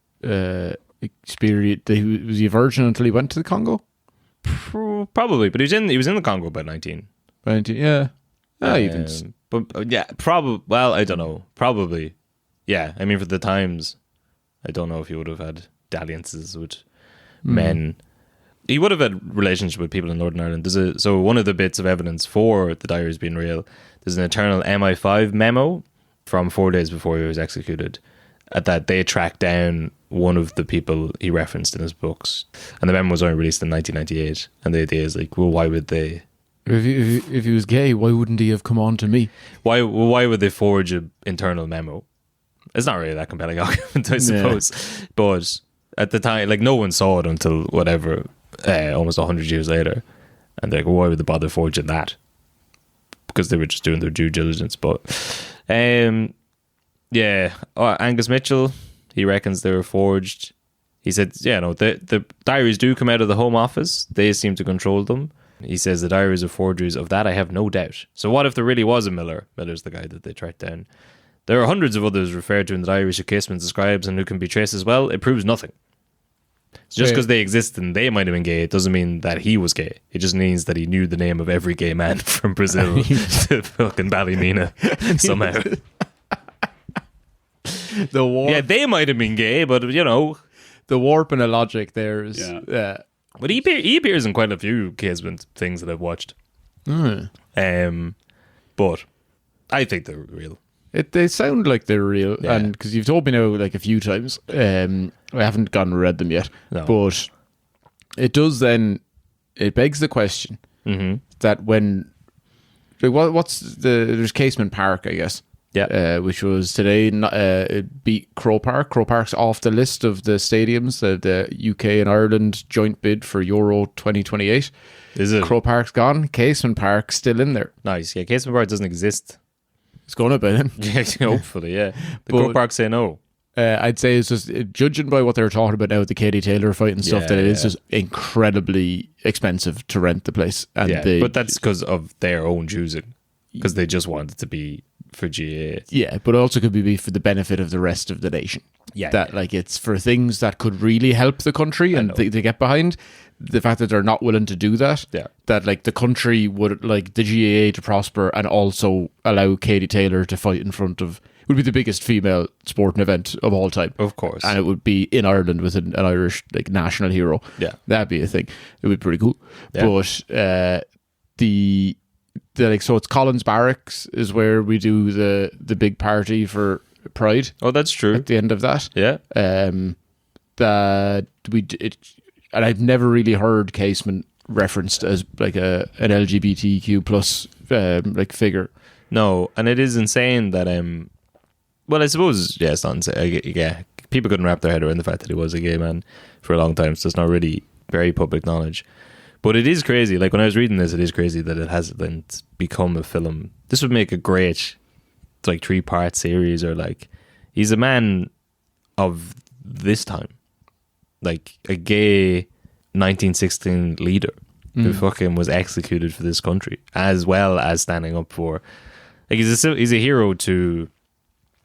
experienced, that was he a virgin until he went to the Congo? Probably, but he was in the Congo by 19. Yeah. But yeah, probably. Well, I don't know. Probably, yeah. I mean, for the times, I don't know if he would have had dalliances with men. He would have had relationship with people in Northern Ireland. So one of the bits of evidence for the diaries being real, there's an internal MI5 memo from 4 days before he was executed, that they tracked down one of the people he referenced in his books, and the memo was only released in 1998. And the idea is like, well, why would they? If he was gay, why wouldn't he have come on to me? Why would they forge an internal memo? It's not really that compelling argument, I suppose. Yeah. But at the time, like, no one saw it until whatever, almost 100 years later. And they're like, well, why would they bother forging that? Because they were just doing their due diligence. But yeah, Angus Mitchell, he reckons they were forged. He said, yeah, no, the diaries do come out of the Home Office. They seem to control them. He says the diaries are forgeries. Of that, I have no doubt. So what if there really was a Miller? Miller's the guy that they tracked down. There are hundreds of others referred to in the diaries who Casement describes and who can be traced as well. It proves nothing. Just because they exist and they might have been gay, it doesn't mean that he was gay. It just means that he knew the name of every gay man from Brazil to fucking Ballymena somehow. Yeah, they might have been gay, but you know, the warp in a logic there is. Yeah. But he appears in quite a few Casement things that I've watched. But I think they're real. They sound like they're real, Yeah. and because you've told me now like a few times, I haven't gone and read them yet. No. But it does then. It begs the question that when there's Casement Park, I guess. Yeah. Which was today. It beat Croke Park. Croke Park's off the list of the stadiums. The UK and Ireland joint bid for Euro 2028. Is it? Croke Park's gone. Casement Park's still in there. Nice. Yeah, Casement Park doesn't exist. It's going to be then. Yeah, hopefully, yeah. The Croke Park say no. I'd say it's just, judging by what they were talking about now with the Katie Taylor fight and stuff, that it is just incredibly expensive to rent the place. And but that's because of their own choosing. Because they just want it to be for GA. Yeah, but it also could be for the benefit of the rest of the nation. Yeah. That like it's for things that could really help the country and they get behind. The fact that they're not willing to do that, that like the country would like the GAA to prosper and also allow Katie Taylor to fight in front of, would be the biggest female sporting event of all time. Of course. And it would be in Ireland with an Irish like national hero. Yeah. That'd be a thing. It would be pretty cool. Yeah. But the like, so it's Collins Barracks is where we do the big party for Pride. Oh, that's true. At the end of that. Yeah. That and I've never really heard Casement referenced as like an LGBTQ plus like figure. No, and it is insane that well, I suppose it's not insane. Yeah, people couldn't wrap their head around the fact that he was a gay man for a long time, so it's not really very public knowledge. But it is crazy. Like when I was reading this, it is crazy that it hasn't become a film. This would make a great like 3-part series, or like he's a man of this time, like a gay 1916 leader who fucking was executed for this country, as well as standing up for. Like he's a hero to.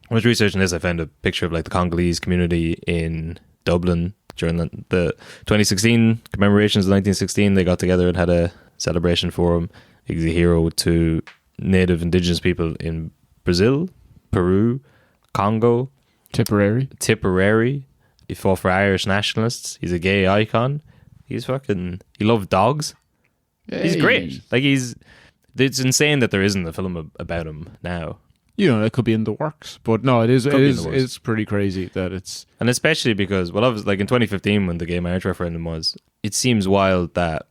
When I was researching this, I found a picture of like the Congolese community in Dublin during the 2016 commemorations of 1916. They got together and had a celebration for him. He's a hero to native indigenous people in Brazil, Peru, Congo, Tipperary. He fought for Irish nationalists. He's a gay icon. He loved dogs. Hey. He's great. Like it's insane that there isn't a film about him now. You know, it could be in the works, but no, it's pretty crazy that it's, and especially because, well, obviously, like in 2015 when the gay marriage referendum was, it seems wild that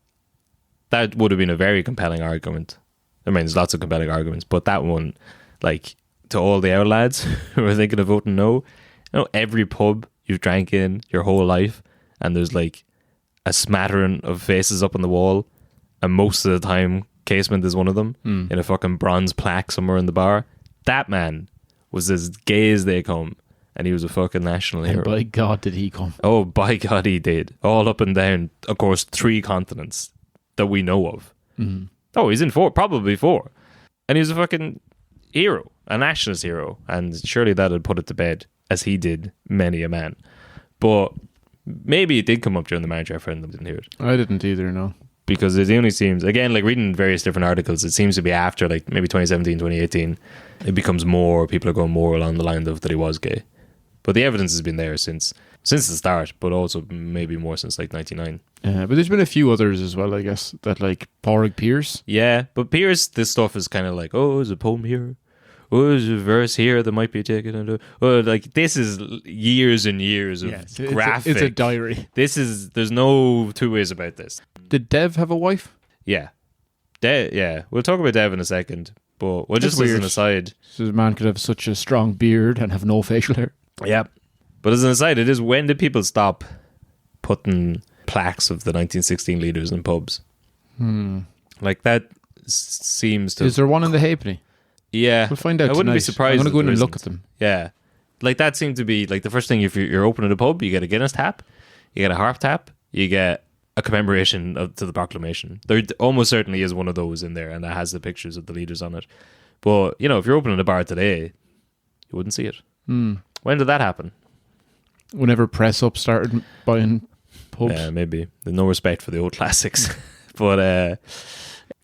would have been a very compelling argument. I mean, there's lots of compelling arguments, but that one, like to all the out lads who are thinking of voting no, every pub you've drank in your whole life, and there's like a smattering of faces up on the wall, and most of the time Casement is one of them in a fucking bronze plaque somewhere in the bar. That man was as gay as they come, and he was a fucking national hero. And by God did he come. Oh, by God he did. All up and down, of course, 3 continents that we know of. Oh, he's in 4, probably 4. And he was a fucking hero, a nationalist hero, and surely that had put it to bed, as he did many a man. But maybe it did come up during the marriage referendum. Didn't hear it. I didn't either, no. Because it only seems, again, like reading various different articles, it seems to be after like maybe 2017, 2018, it becomes more, people are going more along the line of that he was gay. But the evidence has been there since the start, but also maybe more since like 99. Yeah, but there's been a few others as well, I guess, that like Pádraig Pearse. Yeah, but Pearse, this stuff is kind of like, oh, there's a poem here. Oh, there's a verse here that might be taken. Oh, like this is years and years of graphic. It's a diary. There's no two ways about this. Did Dev have a wife? Yeah. Yeah. We'll talk about Dev in a second, but just weird. As an aside. So the man could have such a strong beard and have no facial hair. Yeah. But as an aside, it is, when did people stop putting plaques of the 1916 leaders in pubs? Like that seems to... Is there one in the Halfpenny? Yeah. We'll find out I wouldn't tonight. be surprised. I'm going to go in and isn't. look at them. Yeah. Like that seemed to be like the first thing. If you're opening a pub, you get a Guinness tap, you get a harp tap, you get a commemoration to the proclamation. There almost certainly is one of those in there, and that has the pictures of the leaders on it. But if you're opening a bar today, you wouldn't see it. When did that happen? Whenever Press Up started buying pubs. Yeah, maybe. There's no respect for the old classics. But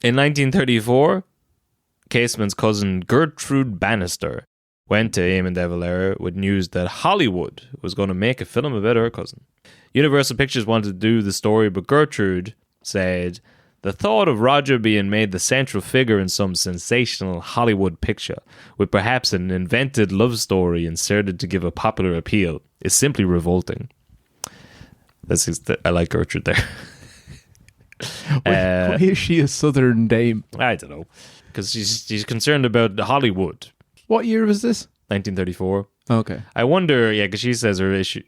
in 1934, Casement's cousin Gertrude Bannister went to Eamon de Valera with news that Hollywood was going to make a film about her cousin. Universal Pictures wanted to do the story, but Gertrude said the thought of Roger being made the central figure in some sensational Hollywood picture, with perhaps an invented love story inserted to give a popular appeal, is simply revolting. I like Gertrude there. Why is she a southern dame? I don't know. Because she's concerned about Hollywood. What year was this? 1934. Okay. I wonder, because she says her issue,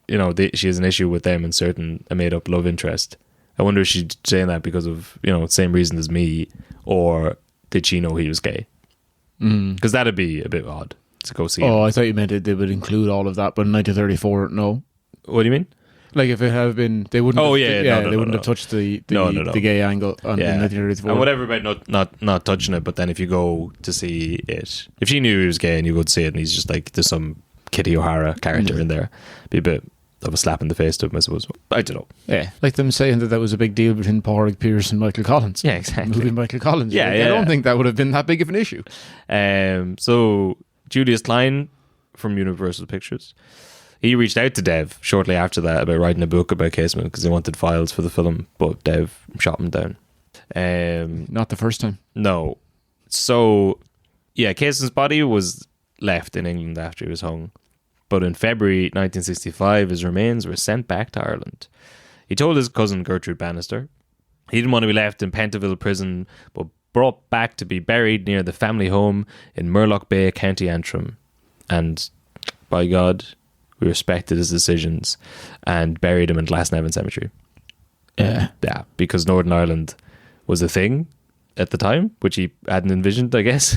she has an issue with them inserting a made-up love interest. I wonder if she's saying that because of, same reason as me, or did she know he was gay? Because that'd be a bit odd to go see him. I thought you meant they would include all of that, but in 1934, no. What do you mean? Like if it had been, they wouldn't. Oh have, yeah, they wouldn't have touched the gay angle in 1934. And whatever about not touching it, but then if you go to see it, if she knew he was gay and you go to see it, and he's just like there's some Kitty O'Hara character in there, be a bit of a slap in the face to him, I suppose. I don't know. Yeah, like them saying that was a big deal between Pádraig Pearse and Michael Collins. Yeah, exactly. Moving Michael Collins. Yeah, I don't think that would have been that big of an issue. So Julius Klein from Universal Pictures, he reached out to Dev shortly after that about writing a book about Casement because he wanted files for the film, but Dev shot him down. Not the first time. No. So, Casement's body was left in England after he was hung. But in February 1965, his remains were sent back to Ireland. He told his cousin Gertrude Bannister he didn't want to be left in Pentonville prison, but brought back to be buried near the family home in Murlock Bay, County Antrim. And by God, we respected his decisions and buried him in Glasnevin Cemetery. Yeah, because Northern Ireland was a thing at the time, which he hadn't envisioned, I guess.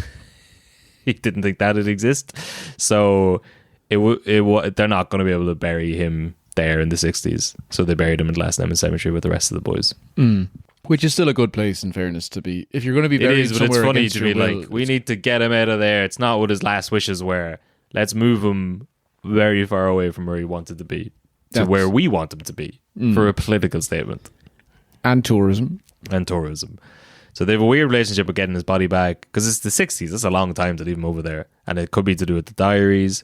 He didn't think that'd exist. So they're not going to be able to bury him there in the 60s. So they buried him in Glasnevin Cemetery with the rest of the boys. Which is still a good place, in fairness, to be. If you're going to be buried somewhere, but it's funny to be will, like, we need to get him out of there. It's not what his last wishes were. Let's move him very far away from where he wanted to be to where we want him to be for a political statement. And tourism. So they have a weird relationship with getting his body back because it's the 60s. That's a long time to leave him over there. And it could be to do with the diaries.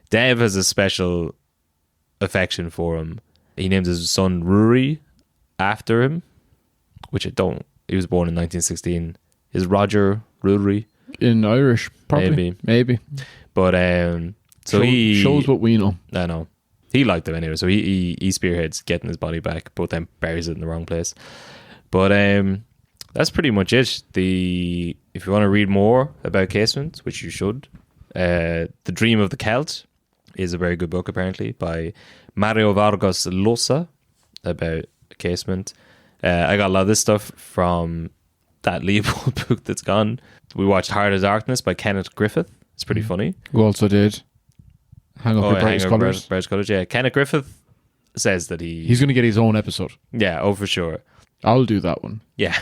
Dev has a special affection for him. He named his son Rory after him, which I don't. He was born in 1916. Is Roger Rory? In Irish, probably. Maybe. But so he shows what we know. I know. He liked him anyway, so he spearheads getting his body back, but then buries it in the wrong place. But that's pretty much it. If you want to read more about Casement, which you should, The Dream of the Celt is a very good book, apparently, by Mario Vargas Llosa about Casement. I got a lot of this stuff from that Leopold book that's gone. We watched Heart of Darkness by Kenneth Griffith. It's pretty funny. Who also did Hang Up Your Brightest Colours. Brightest Colours, yeah. Kenneth Griffith says that he's going to get his own episode. Yeah, oh, for sure. I'll do that one. Yeah.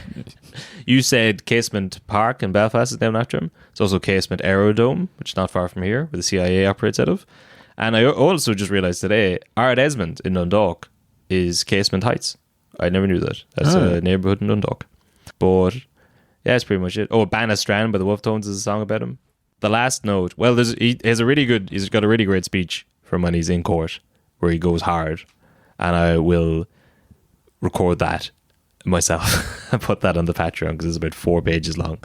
You said Casement Park in Belfast is named after him. It's also Casement Aerodome, which is not far from here, where the CIA operates out of. And I also just realised today, Ard Esmond in Dundalk is Casement Heights. I never knew that. That's a neighbourhood in Dundalk. But yeah, that's pretty much it. Oh, Bannastrand by the Wolf Tones is a song about him. The last note. Well, he's got a really great speech from when he's in court where he goes hard. And I will record that myself and put that on the Patreon because it's about 4 pages long.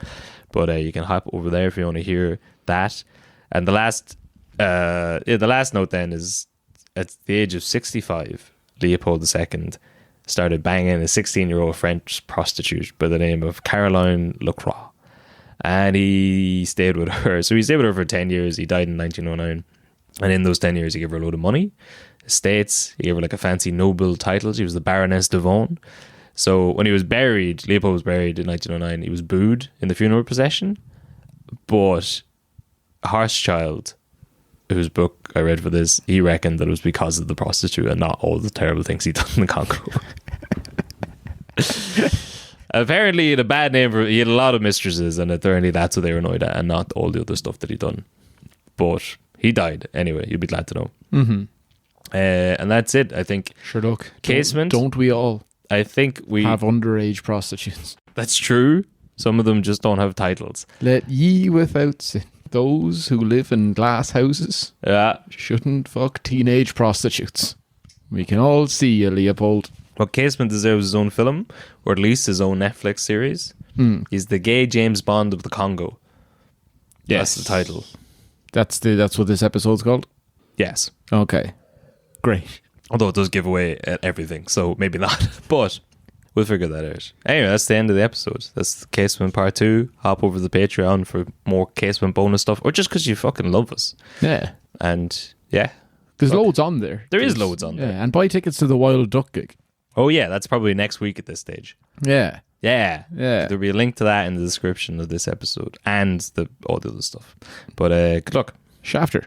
But you can hop over there if you want to hear that. And the last note then is at the age of 65, Leopold II started banging a 16-year-old French prostitute by the name of Caroline Lacroix. And he stayed with her. So he stayed with her for 10 years. He died in 1909. And in those 10 years, he gave her a load of money, estates. He gave her like a fancy noble title. She was the Baroness de Vaughan. So when he was buried, Leopold was buried in 1909, he was booed in the funeral procession. But Harschild, whose book I read for this, he reckoned that it was because of the prostitute and not all the terrible things he'd done in the Congo. Apparently he had a bad name he had a lot of mistresses, and apparently that's what they were annoyed at and not all the other stuff that he'd done. But he died anyway, you'd be glad to know. And that's it, I think. Sure, look. Casement. Don't we all? I think we have underage prostitutes. That's true. Some of them just don't have titles. Let ye without sin. Those who live in glass houses shouldn't fuck teenage prostitutes. We can all see you, Leopold. Well, Casement deserves his own film, or at least his own Netflix series. He's the gay James Bond of the Congo. Yes. That's the title. That's what this episode's called? Yes. Okay. Great. Although it does give away everything, so maybe not. But we'll figure that out. Anyway, that's the end of the episode. That's Casement Part 2. Hop over to the Patreon for more Casement bonus stuff, or just because you fucking love us. Yeah. And yeah. There's loads on there. There's loads on there. Yeah, and buy tickets to the Wild Duck gig. Oh yeah, that's probably next week at this stage. Yeah. Yeah. Yeah. There'll be a link to that in the description of this episode and all the other stuff. But good luck. Shafter.